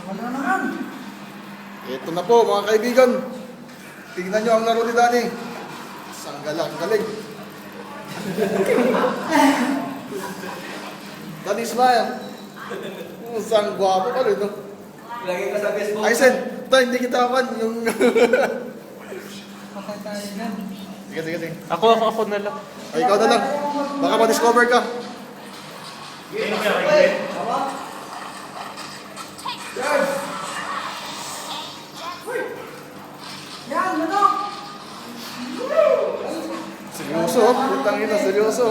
Wala naman. Ito na po mga kaibigan. Tingnan nyo ang laro ni Danny. Isang galang galing. Danny smile. Isang gwapo pa rin. No? Lagi ka sa Facebook. Aysen, hindi kita akan yung... Patay tayo yan. Sige, sige, sige. Ako na lang. Ay, ikaw na lang. Baka ma-discover ka. Yan, manok! Seryoso, putang ina, seryoso.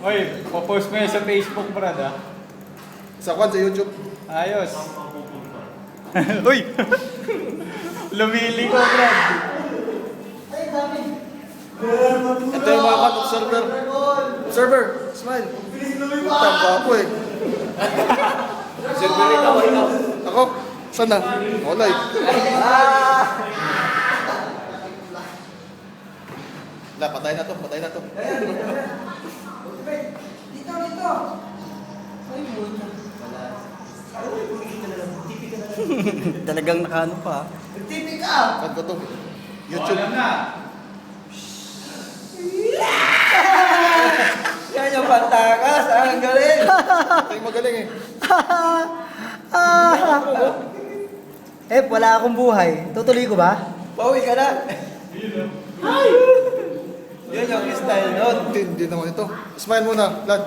Oy, popost mo yan sa Facebook, Brad, ha? Sa kwan, sa YouTube. Ayos. Uy! Lumili ko, Brad. Ay, dami. Ito yung mga kwan, observer. Observer, smile. Putang gwapo eh. Observer ikaw, ikaw. Ako? Saan na? Wala eh. Wala, patay na to, patay na to. Dito, dito. Ay, buwan. Talagang nakaano pa. Nagtipid ka! Saan ko to? YouTube. Alam na. Yan yung pantakas. Ang galing. Ito yung magaling eh. Wala akong buhay. Tutuloy ko ba? Pauwi ka na. Yan yung style nun. Hindi naman ito. Smile muna, Vlad.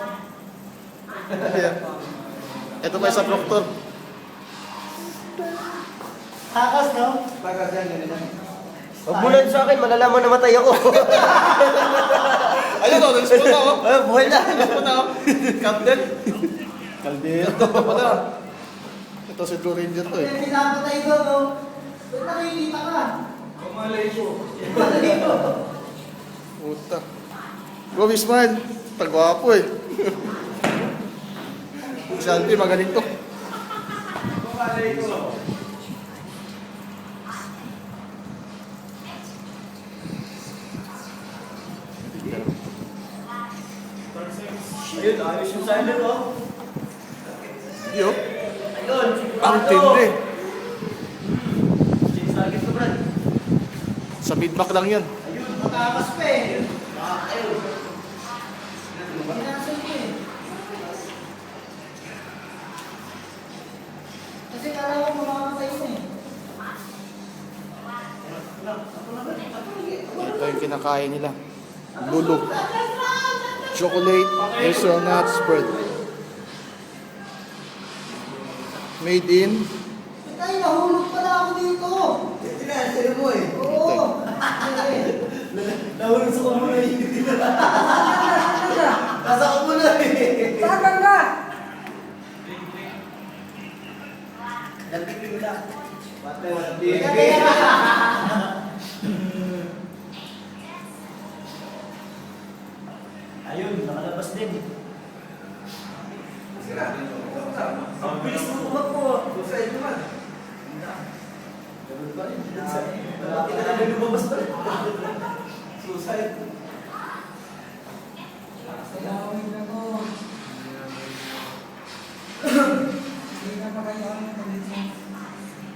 Yeah. Ito pa sa proctor. Takas, no? Takas yan, ganun yan. Huwag mo lang sa akin, malalaman na matay ako. Ayun o, nalis mo na o. Buhay na. Nalis mo na o. Captain. Kaldero. Ito pa pala. Ito si Blue Ranger to eh. Kaya pinapatay ko, no? Ba't nakikita ka? Kumalay ko. Puta. Go, smile. Tagwapo eh. Si Alpi, magaling to. Kumalay ko. Ayun, ayos yung silent, oh. Yo. Ayun, Ang tindi. Target ko, Brad. Sa feedback lang yan. Ayun, matakas pa eh. Ayun. Pinasal ko eh. Kasi kala ko mamamatay ko eh. Ito yung kinakain nila. Lulu. Chocolate hazelnut spread. Made in Ay, nahulog pala ako dito. Sinasabi mo eh. Oo. Nahulog sa kumunay. Nasa kumunay. Saan ka? Nagpipin ka. Patay mo ng Teka, TV. teka. Ayun, nakalabas din. Ang bilis mo tumakbo. Suicide naman. Ganun pa rin. Malaki na lang lumabas pa rin. Suicide. Sayawin ako. Hindi na pa kayo ang pagdating.